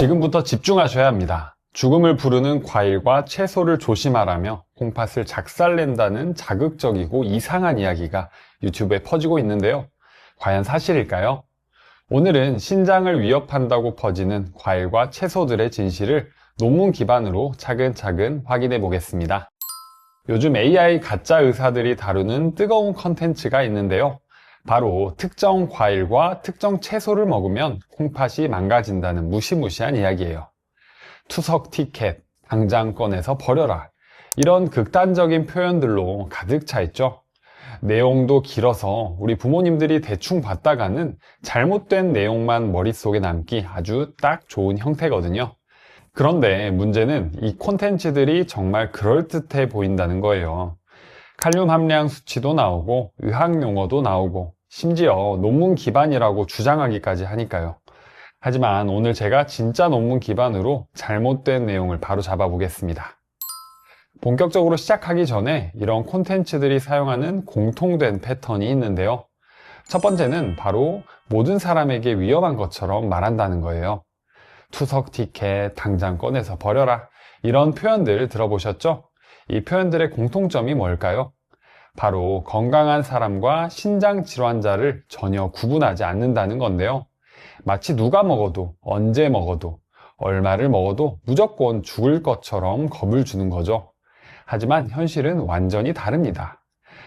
지금부터 집중하셔야 합니다. 죽음을 부르는 과일과 채소를 조심하라며 콩팥을 작살낸다는 자극적이고 이상한 이야기가 유튜브에 퍼지고 있는데요. 과연 사실일까요? 오늘은 신장을 위협한다고 퍼지는 과일과 채소들의 진실을 논문 기반으로 차근차근 확인해 보겠습니다. 요즘 AI 가짜 의사들이 다루는 뜨거운 컨텐츠가 있는데요. 바로 특정 과일과 특정 채소를 먹으면 콩팥이 망가진다는 무시무시한 이야기예요. 투석 티켓, 당장 꺼내서 버려라. 이런 극단적인 표현들로 가득 차 있죠. 내용도 길어서 우리 부모님들이 대충 봤다가는 잘못된 내용만 머릿속에 남기 아주 딱 좋은 형태거든요. 그런데 문제는 이 콘텐츠들이 정말 그럴듯해 보인다는 거예요. 칼륨 함량 수치도 나오고 의학 용어도 나오고 심지어 논문 기반이라고 주장하기까지 하니까요. 하지만 오늘 제가 진짜 논문 기반으로 잘못된 내용을 바로 잡아보겠습니다. 본격적으로 시작하기 전에 이런 콘텐츠들이 사용하는 공통된 패턴이 있는데요. 첫 번째는 바로 모든 사람에게 위험한 것처럼 말한다는 거예요. 투석 티켓 당장 꺼내서 버려라. 이런 표현들 들어보셨죠? 이 표현들의 공통점이 뭘까요? 바로 건강한 사람과 신장 질환자를 전혀 구분하지 않는다는 건데요. 마치 누가 먹어도, 언제 먹어도, 얼마를 먹어도 무조건 죽을 것처럼 겁을 주는 거죠. 하지만 현실은 완전히 다릅니다.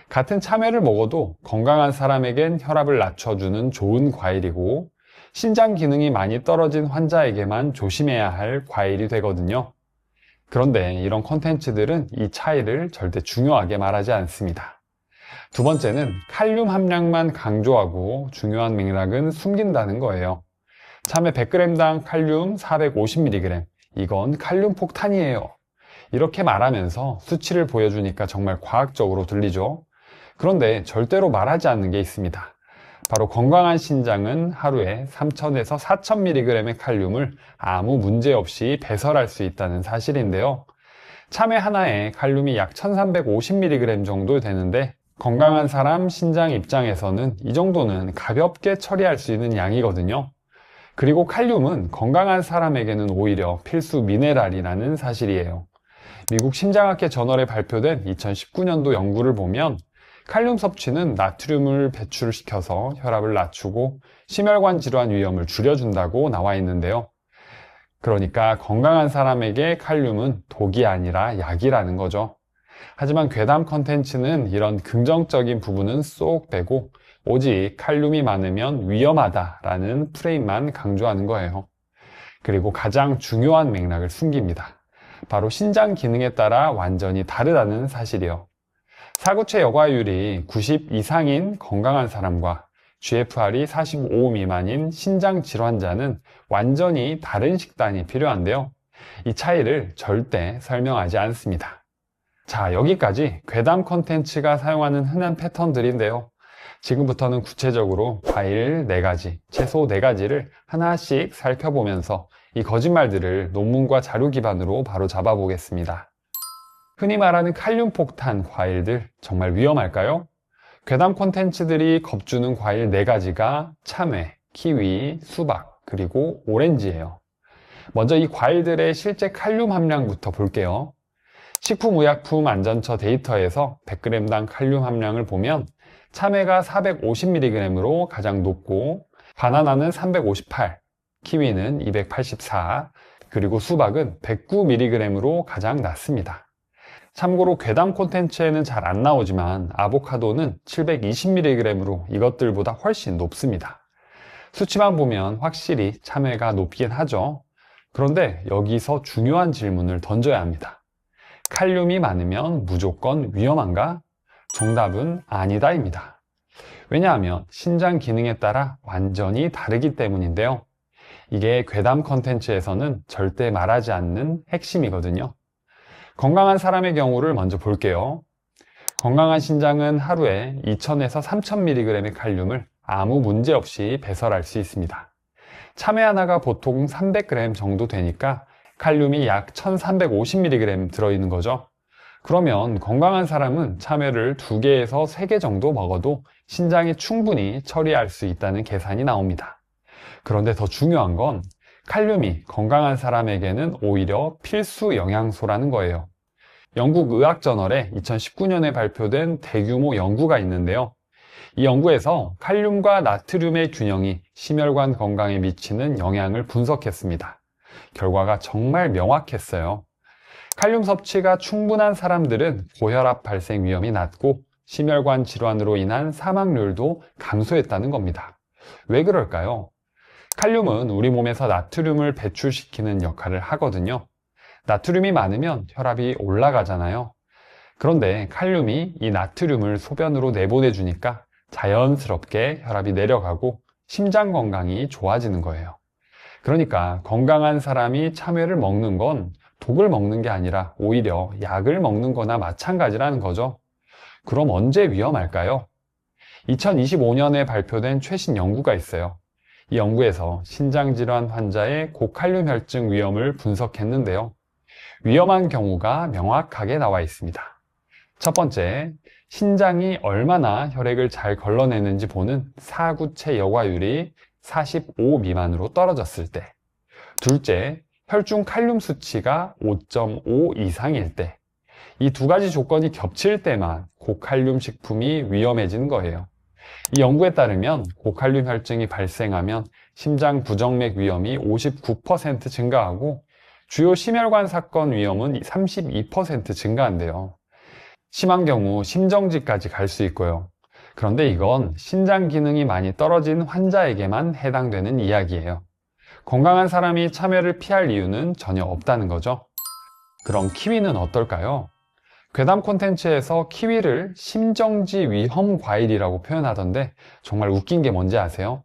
같은 참외를 먹어도 건강한 사람에겐 혈압을 낮춰주는 좋은 과일이고, 신장 기능이 많이 떨어진 환자에게만 조심해야 할 과일이 되거든요. 그런데 이런 콘텐츠들은 이 차이를 절대 중요하게 말하지 않습니다. 두 번째는 칼륨 함량만 강조하고 중요한 맥락은 숨긴다는 거예요. 참외 100g당 칼륨 450mg, 이건 칼륨 폭탄이에요. 이렇게 말하면서 수치를 보여주니까 정말 과학적으로 들리죠. 그런데 절대로 말하지 않는 게 있습니다. 바로 건강한 신장은 하루에 3000에서 4000mg의 칼륨을 아무 문제 없이 배설할 수 있다는 사실인데요. 참외 하나에 칼륨이 약 1350mg 정도 되는데 건강한 사람 신장 입장에서는 이 정도는 가볍게 처리할 수 있는 양이거든요. 그리고 칼륨은 건강한 사람에게는 오히려 필수 미네랄이라는 사실이에요. 미국 심장학회 저널에 발표된 2019년도 연구를 보면 칼륨 섭취는 나트륨을 배출시켜서 혈압을 낮추고 심혈관 질환 위험을 줄여준다고 나와 있는데요. 그러니까 건강한 사람에게 칼륨은 독이 아니라 약이라는 거죠. 하지만 괴담 컨텐츠는 이런 긍정적인 부분은 쏙 빼고 오직 칼륨이 많으면 위험하다라는 프레임만 강조하는 거예요. 그리고 가장 중요한 맥락을 숨깁니다. 바로 신장 기능에 따라 완전히 다르다는 사실이요. 사구체 여과율이 90 이상인 건강한 사람과 GFR이 45 미만인 신장 질환자는 완전히 다른 식단이 필요한데요. 이 차이를 절대 설명하지 않습니다. 자, 여기까지 괴담 컨텐츠가 사용하는 흔한 패턴들인데요. 지금부터는 구체적으로 과일 4가지, 채소 4가지를 하나씩 살펴보면서 이 거짓말들을 논문과 자료 기반으로 바로 잡아보겠습니다. 흔히 말하는 칼륨 폭탄 과일들 정말 위험할까요? 괴담 콘텐츠들이 겁주는 과일 4가지가 참외, 키위, 수박, 그리고 오렌지예요. 먼저 이 과일들의 실제 칼륨 함량부터 볼게요. 식품의약품안전처 데이터에서 100g당 칼륨 함량을 보면 참외가 450mg으로 가장 높고 바나나는 358, 키위는 284, 그리고 수박은 109mg으로 가장 낮습니다. 참고로 괴담 콘텐츠에는 잘 안 나오지만 아보카도는 720mg으로 이것들보다 훨씬 높습니다. 수치만 보면 확실히 참외가 높긴 하죠. 그런데 여기서 중요한 질문을 던져야 합니다. 칼륨이 많으면 무조건 위험한가? 정답은 아니다입니다. 왜냐하면 신장 기능에 따라 완전히 다르기 때문인데요. 이게 괴담 컨텐츠에서는 절대 말하지 않는 핵심이거든요. 건강한 사람의 경우를 먼저 볼게요. 건강한 신장은 하루에 2000에서 3000mg의 칼륨을 아무 문제 없이 배설할 수 있습니다. 참외 하나가 보통 300g 정도 되니까 칼륨이 약 1350mg 들어있는 거죠. 그러면 건강한 사람은 참외를 2개에서 3개 정도 먹어도 신장이 충분히 처리할 수 있다는 계산이 나옵니다. 그런데 더 중요한 건 칼륨이 건강한 사람에게는 오히려 필수 영양소라는 거예요. 영국 의학저널에 2019년에 발표된 대규모 연구가 있는데요. 이 연구에서 칼륨과 나트륨의 균형이 심혈관 건강에 미치는 영향을 분석했습니다. 결과가 정말 명확했어요. 칼륨 섭취가 충분한 사람들은 고혈압 발생 위험이 낮고 심혈관 질환으로 인한 사망률도 감소했다는 겁니다. 왜 그럴까요? 칼륨은 우리 몸에서 나트륨을 배출시키는 역할을 하거든요. 나트륨이 많으면 혈압이 올라가잖아요. 그런데 칼륨이 이 나트륨을 소변으로 내보내주니까 자연스럽게 혈압이 내려가고 심장 건강이 좋아지는 거예요. 그러니까 건강한 사람이 참외를 먹는 건 독을 먹는 게 아니라 오히려 약을 먹는 거나 마찬가지라는 거죠. 그럼 언제 위험할까요? 2025년에 발표된 최신 연구가 있어요. 이 연구에서 신장질환 환자의 고칼륨 혈증 위험을 분석했는데요. 위험한 경우가 명확하게 나와 있습니다. 첫 번째, 신장이 얼마나 혈액을 잘 걸러내는지 보는 사구체 여과율이 45 미만으로 떨어졌을 때. 둘째, 혈중 칼륨 수치가 5.5 이상일 때. 이 두 가지 조건이 겹칠 때만 고칼륨 식품이 위험해지는 거예요. 이 연구에 따르면 고칼륨 혈증이 발생하면 심장 부정맥 위험이 59% 증가하고 주요 심혈관 사건 위험은 32% 증가한대요. 심한 경우 심정지까지 갈 수 있고요. 그런데 이건 신장 기능이 많이 떨어진 환자에게만 해당되는 이야기예요. 건강한 사람이 참외를 피할 이유는 전혀 없다는 거죠. 그럼 키위는 어떨까요? 괴담 콘텐츠에서 키위를 심정지 위험 과일이라고 표현하던데 정말 웃긴 게 뭔지 아세요?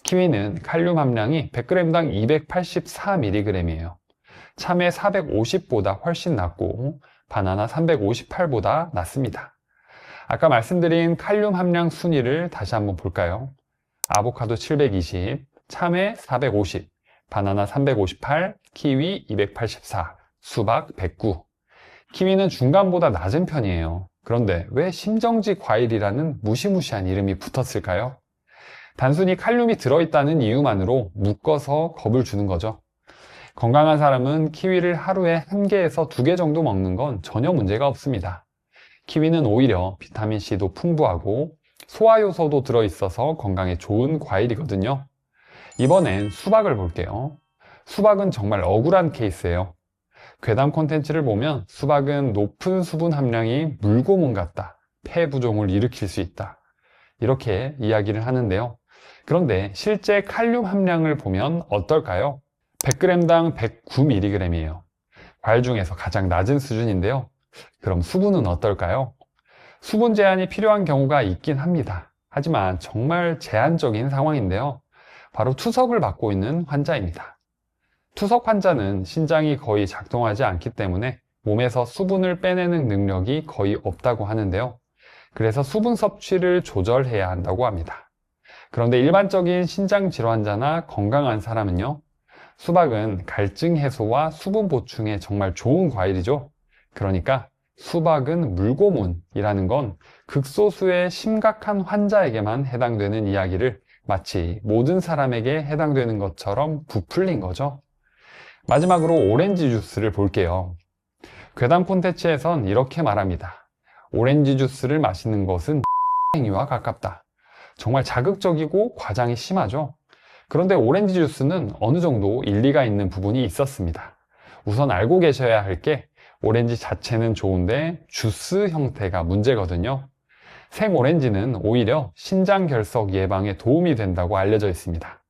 키위는 칼륨 함량이 100g당 284mg이에요. 참외 450보다 훨씬 낮고 바나나 358보다 낮습니다. 아까 말씀드린 칼륨 함량 순위를 다시 한번 볼까요? 아보카도 720, 참외 450, 바나나 358, 키위 284, 수박 109. 키위는 중간보다 낮은 편이에요. 그런데 왜 심정지 과일이라는 무시무시한 이름이 붙었을까요? 단순히 칼륨이 들어있다는 이유만으로 묶어서 겁을 주는 거죠. 건강한 사람은 키위를 하루에 1개에서 2개 정도 먹는 건 전혀 문제가 없습니다. 키위는 오히려 비타민C도 풍부하고 소화 요소도 들어있어서 건강에 좋은 과일이거든요. 이번엔 수박을 볼게요. 수박은 정말 억울한 케이스예요. 괴담 콘텐츠를 보면 수박은 높은 수분 함량이 물고문 같다, 폐부종을 일으킬 수 있다, 이렇게 이야기를 하는데요. 그런데 실제 칼륨 함량을 보면 어떨까요? 100g당 109mg이에요. 과일 중에서 가장 낮은 수준인데요. 그럼 수분은 어떨까요? 수분 제한이 필요한 경우가 있긴 합니다. 하지만 정말 제한적인 상황인데요. 바로 투석을 받고 있는 환자입니다. 투석 환자는 신장이 거의 작동하지 않기 때문에 몸에서 수분을 빼내는 능력이 거의 없다고 하는데요. 그래서 수분 섭취를 조절해야 한다고 합니다. 그런데 일반적인 신장 질환자나 건강한 사람은요, 수박은 갈증 해소와 수분 보충에 정말 좋은 과일이죠. 그러니까 수박은 물고문이라는 건 극소수의 심각한 환자에게만 해당되는 이야기를 마치 모든 사람에게 해당되는 것처럼 부풀린 거죠. 마지막으로 오렌지 주스를 볼게요. 괴담 콘텐츠에선 이렇게 말합니다. 오렌지 주스를 마시는 것은 행위와 가깝다. 정말 자극적이고 과장이 심하죠. 그런데 오렌지 주스는 어느 정도 일리가 있는 부분이 있었습니다. 우선 알고 계셔야 할 게 오렌지 자체는 좋은데 주스 형태가 문제거든요. 생오렌지는 오히려 신장결석 예방에 도움이 된다고 알려져 있습니다.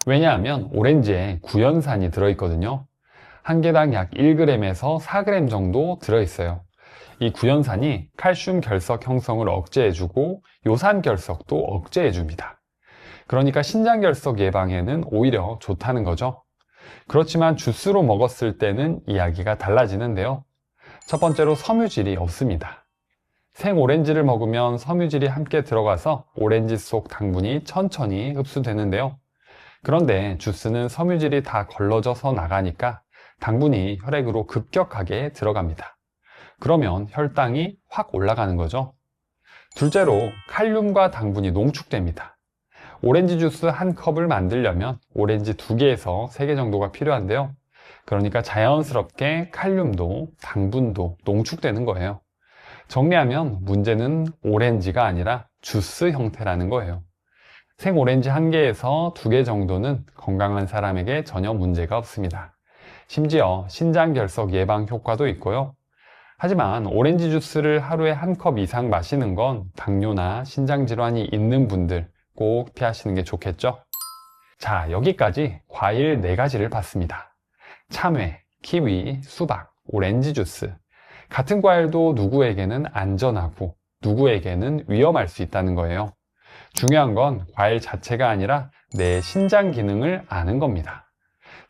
왜냐하면 오렌지에 구연산이 들어있거든요. 한 개당 약 1g에서 4g 정도 들어있어요. 이 구연산이 칼슘 결석 형성을 억제해주고 요산 결석도 억제해줍니다. 그러니까 신장결석 예방에는 오히려 좋다는 거죠. 그렇지만 주스로 먹었을 때는 이야기가 달라지는데요. 첫 번째로 섬유질이 없습니다. 생오렌지를 먹으면 섬유질이 함께 들어가서 오렌지 속 당분이 천천히 흡수되는데요. 그런데 주스는 섬유질이 다 걸러져서 나가니까 당분이 혈액으로 급격하게 들어갑니다. 그러면 혈당이 확 올라가는 거죠. 둘째로 칼륨과 당분이 농축됩니다. 오렌지 주스 한 컵을 만들려면 오렌지 2개에서 3개 정도가 필요한데요. 그러니까 자연스럽게 칼륨도 당분도 농축되는 거예요. 정리하면 문제는 오렌지가 아니라 주스 형태라는 거예요. 생 오렌지 1개에서 2개 정도는 건강한 사람에게 전혀 문제가 없습니다. 심지어 신장결석 예방 효과도 있고요. 하지만 오렌지 주스를 하루에 1컵 이상 마시는 건 당뇨나 신장질환이 있는 분들 꼭 피하시는 게 좋겠죠? 자, 여기까지 과일 4가지를 봤습니다. 참외, 키위, 수박, 오렌지 주스. 같은 과일도 누구에게는 안전하고 누구에게는 위험할 수 있다는 거예요. 중요한 건 과일 자체가 아니라 내 신장 기능을 아는 겁니다.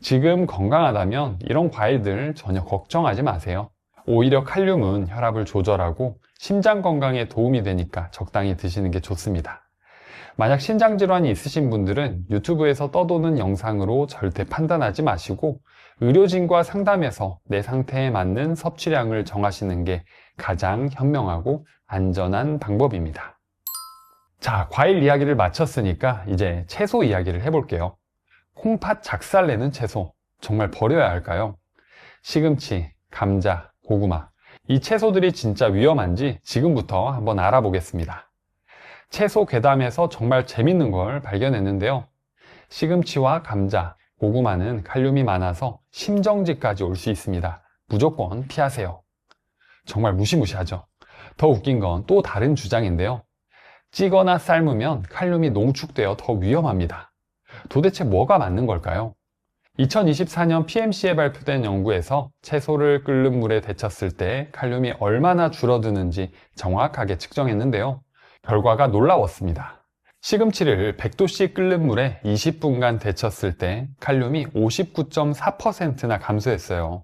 지금 건강하다면 이런 과일들 전혀 걱정하지 마세요. 오히려 칼륨은 혈압을 조절하고 심장 건강에 도움이 되니까 적당히 드시는 게 좋습니다. 만약 신장질환이 있으신 분들은 유튜브에서 떠도는 영상으로 절대 판단하지 마시고 의료진과 상담해서 내 상태에 맞는 섭취량을 정하시는 게 가장 현명하고 안전한 방법입니다. 자, 과일 이야기를 마쳤으니까 이제 채소 이야기를 해볼게요. 콩팥 작살내는 채소, 정말 버려야 할까요? 시금치, 감자, 고구마. 이 채소들이 진짜 위험한지 지금부터 한번 알아보겠습니다. 채소 괴담에서 정말 재밌는 걸 발견했는데요. 시금치와 감자, 고구마는 칼륨이 많아서 심정지까지 올 수 있습니다. 무조건 피하세요. 정말 무시무시하죠. 더 웃긴 건 또 다른 주장인데요. 찌거나 삶으면 칼륨이 농축되어 더 위험합니다. 도대체 뭐가 맞는 걸까요? 2024년 PMC에 발표된 연구에서 채소를 끓는 물에 데쳤을 때 칼륨이 얼마나 줄어드는지 정확하게 측정했는데요. 결과가 놀라웠습니다. 시금치를 100도씨 끓는 물에 20분간 데쳤을 때 칼륨이 59.4%나 감소했어요.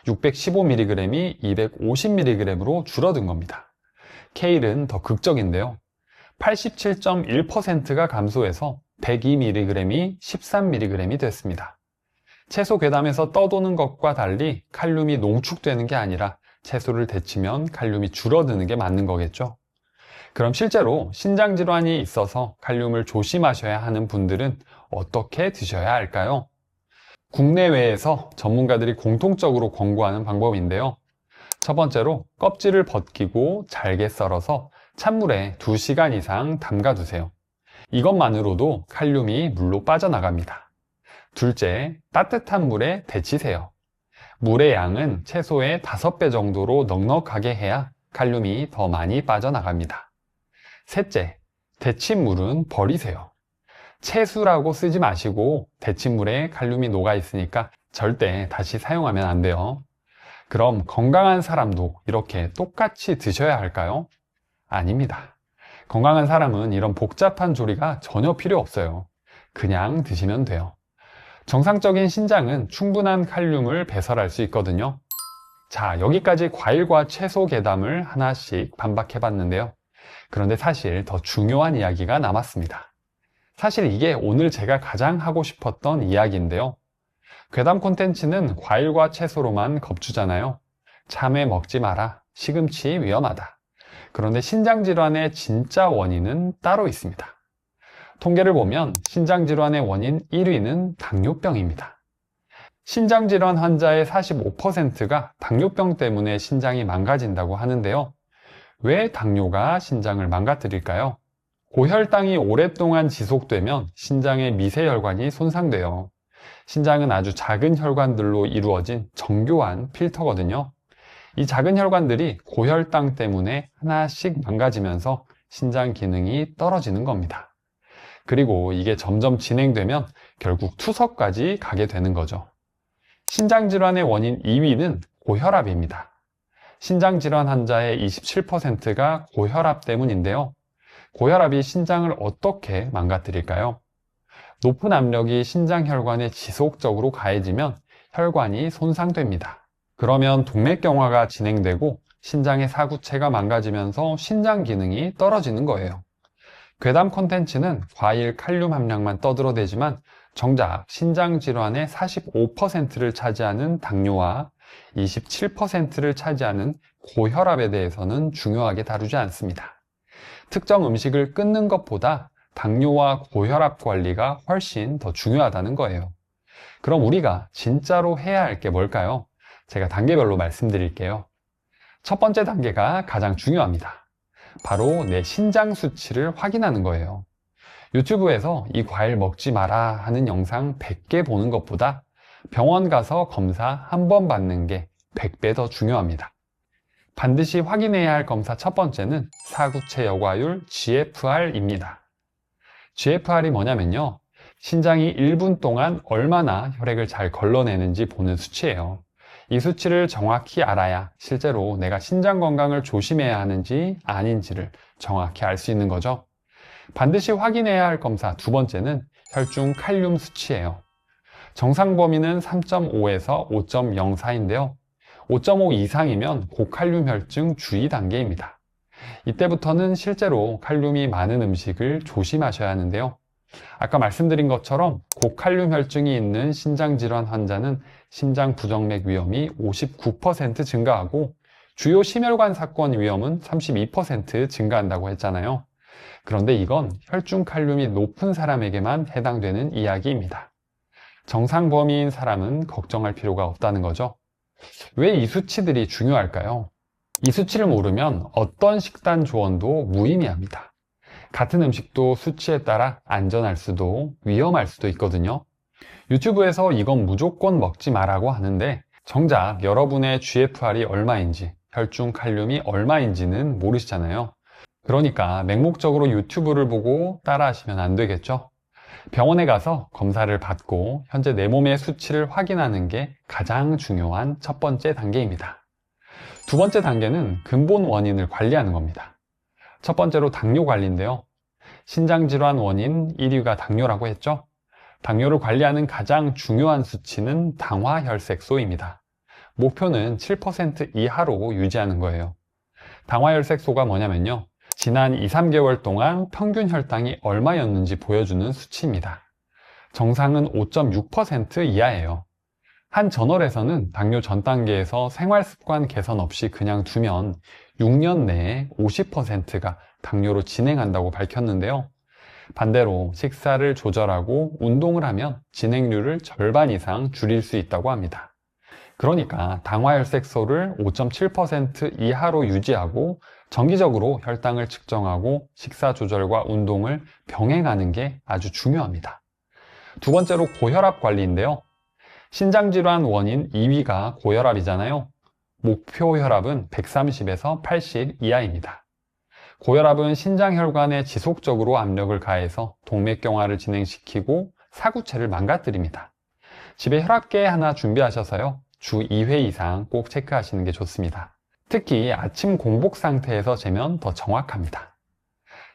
615mg이 250mg으로 줄어든 겁니다. 케일은 더 극적인데요. 87.1%가 감소해서 102mg이 13mg이 됐습니다. 채소 괴담에서 떠도는 것과 달리 칼륨이 농축되는 게 아니라 채소를 데치면 칼륨이 줄어드는 게 맞는 거겠죠. 그럼 실제로 신장질환이 있어서 칼륨을 조심하셔야 하는 분들은 어떻게 드셔야 할까요? 국내외에서 전문가들이 공통적으로 권고하는 방법인데요. 첫 번째로 껍질을 벗기고 잘게 썰어서 찬물에 2시간 이상 담가두세요. 이것만으로도 칼륨이 물로 빠져나갑니다. 둘째, 따뜻한 물에 데치세요. 물의 양은 채소의 5배 정도로 넉넉하게 해야 칼륨이 더 많이 빠져나갑니다. 셋째, 데친 물은 버리세요. 채수라고 쓰지 마시고 데친 물에 칼륨이 녹아 있으니까 절대 다시 사용하면 안 돼요. 그럼 건강한 사람도 이렇게 똑같이 드셔야 할까요? 아닙니다. 건강한 사람은 이런 복잡한 조리가 전혀 필요 없어요. 그냥 드시면 돼요. 정상적인 신장은 충분한 칼륨을 배설할 수 있거든요. 자, 여기까지 과일과 채소 괴담을 하나씩 반박해 봤는데요. 그런데 사실 더 중요한 이야기가 남았습니다. 사실 이게 오늘 제가 가장 하고 싶었던 이야기인데요. 괴담 콘텐츠는 과일과 채소로만 겁주잖아요. 참외 먹지 마라, 시금치 위험하다. 그런데 신장질환의 진짜 원인은 따로 있습니다. 통계를 보면 신장질환의 원인 1위는 당뇨병입니다. 신장질환 환자의 45%가 당뇨병 때문에 신장이 망가진다고 하는데요. 왜 당뇨가 신장을 망가뜨릴까요? 고혈당이 오랫동안 지속되면 신장의 미세혈관이 손상돼요. 신장은 아주 작은 혈관들로 이루어진 정교한 필터거든요. 이 작은 혈관들이 고혈당 때문에 하나씩 망가지면서 신장 기능이 떨어지는 겁니다. 그리고 이게 점점 진행되면 결국 투석까지 가게 되는 거죠. 신장질환의 원인 2위는 고혈압입니다. 신장질환 환자의 27%가 고혈압 때문인데요. 고혈압이 신장을 어떻게 망가뜨릴까요? 높은 압력이 신장혈관에 지속적으로 가해지면 혈관이 손상됩니다. 그러면 동맥경화가 진행되고 신장의 사구체가 망가지면서 신장 기능이 떨어지는 거예요. 괴담 콘텐츠는 과일 칼륨 함량만 떠들어대지만 정작 신장질환의 45%를 차지하는 당뇨와 27%를 차지하는 고혈압에 대해서는 중요하게 다루지 않습니다. 특정 음식을 끊는 것보다 당뇨와 고혈압 관리가 훨씬 더 중요하다는 거예요. 그럼 우리가 진짜로 해야 할 게 뭘까요? 제가 단계별로 말씀드릴게요. 첫 번째 단계가 가장 중요합니다. 바로 내 신장 수치를 확인하는 거예요. 유튜브에서 이 과일 먹지 마라 하는 영상 100개 보는 것보다 병원 가서 검사 한 번 받는 게 100배 더 중요합니다. 반드시 확인해야 할 검사 첫 번째는 사구체 여과율 GFR입니다. GFR이 뭐냐면요. 신장이 1분 동안 얼마나 혈액을 잘 걸러내는지 보는 수치예요. 이 수치를 정확히 알아야 실제로 내가 신장 건강을 조심해야 하는지 아닌지를 정확히 알 수 있는 거죠. 반드시 확인해야 할 검사 두 번째는 혈중 칼륨 수치예요. 정상 범위는 3.5에서 5.0 사이인데요. 5.5 이상이면 고칼륨 혈증 주의 단계입니다. 이때부터는 실제로 칼륨이 많은 음식을 조심하셔야 하는데요. 아까 말씀드린 것처럼 고칼륨 혈증이 있는 신장질환 환자는 심장 부정맥 위험이 59% 증가하고 주요 심혈관 사건 위험은 32% 증가한다고 했잖아요. 그런데 이건 혈중 칼륨이 높은 사람에게만 해당되는 이야기입니다. 정상 범위인 사람은 걱정할 필요가 없다는 거죠. 왜 이 수치들이 중요할까요? 이 수치를 모르면 어떤 식단 조언도 무의미합니다. 같은 음식도 수치에 따라 안전할 수도 위험할 수도 있거든요. 유튜브에서 이건 무조건 먹지 말라고 하는데 정작 여러분의 GFR이 얼마인지, 혈중 칼륨이 얼마인지는 모르시잖아요. 그러니까 맹목적으로 유튜브를 보고 따라하시면 안 되겠죠? 병원에 가서 검사를 받고 현재 내 몸의 수치를 확인하는 게 가장 중요한 첫 번째 단계입니다. 두 번째 단계는 근본 원인을 관리하는 겁니다. 첫 번째로 당뇨 관리인데요. 신장질환 원인 1위가 당뇨라고 했죠? 당뇨를 관리하는 가장 중요한 수치는 당화혈색소입니다. 목표는 7% 이하로 유지하는 거예요. 당화혈색소가 뭐냐면요. 지난 2, 3개월 동안 평균 혈당이 얼마였는지 보여주는 수치입니다. 정상은 5.6% 이하예요. 한 저널에서는 당뇨 전 단계에서 생활습관 개선 없이 그냥 두면 6년 내에 50%가 당뇨로 진행한다고 밝혔는데요. 반대로 식사를 조절하고 운동을 하면 진행률을 절반 이상 줄일 수 있다고 합니다. 그러니까 당화혈색소를 5.7% 이하로 유지하고 정기적으로 혈당을 측정하고 식사 조절과 운동을 병행하는 게 아주 중요합니다. 두 번째로 고혈압 관리인데요. 신장질환 원인 2위가 고혈압이잖아요. 목표 혈압은 130에서 80 이하입니다. 고혈압은 신장혈관에 지속적으로 압력을 가해서 동맥경화를 진행시키고 사구체를 망가뜨립니다. 집에 혈압계 하나 준비하셔서요. 주 2회 이상 꼭 체크하시는 게 좋습니다. 특히 아침 공복 상태에서 재면 더 정확합니다.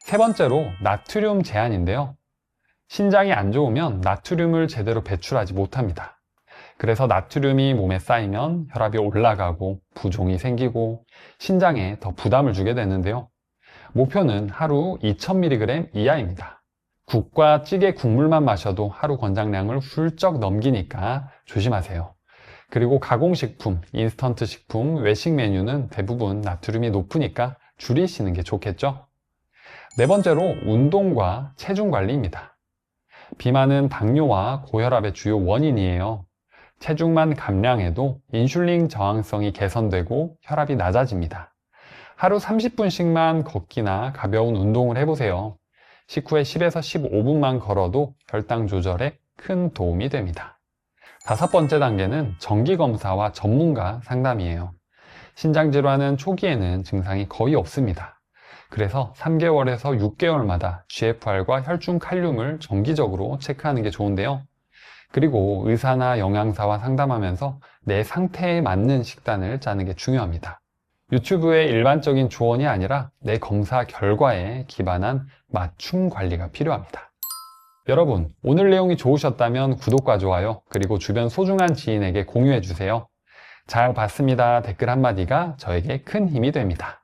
세 번째로 나트륨 제한인데요. 신장이 안 좋으면 나트륨을 제대로 배출하지 못합니다. 그래서 나트륨이 몸에 쌓이면 혈압이 올라가고 부종이 생기고 신장에 더 부담을 주게 되는데요. 목표는 하루 2000mg 이하입니다. 국과 찌개 국물만 마셔도 하루 권장량을 훌쩍 넘기니까 조심하세요. 그리고 가공식품, 인스턴트 식품, 외식 메뉴는 대부분 나트륨이 높으니까 줄이시는 게 좋겠죠? 네 번째로 운동과 체중 관리입니다. 비만은 당뇨와 고혈압의 주요 원인이에요. 체중만 감량해도 인슐린 저항성이 개선되고 혈압이 낮아집니다. 하루 30분씩만 걷기나 가벼운 운동을 해보세요. 식후에 10에서 15분만 걸어도 혈당 조절에 큰 도움이 됩니다. 다섯 번째 단계는 정기검사와 전문가 상담이에요. 신장질환은 초기에는 증상이 거의 없습니다. 그래서 3개월에서 6개월마다 GFR과 혈중 칼륨을 정기적으로 체크하는 게 좋은데요. 그리고 의사나 영양사와 상담하면서 내 상태에 맞는 식단을 짜는 게 중요합니다. 유튜브의 일반적인 조언이 아니라 내 검사 결과에 기반한 맞춤 관리가 필요합니다. 여러분, 오늘 내용이 좋으셨다면 구독과 좋아요, 그리고 주변 소중한 지인에게 공유해 주세요. 잘 봤습니다 댓글 한마디가 저에게 큰 힘이 됩니다.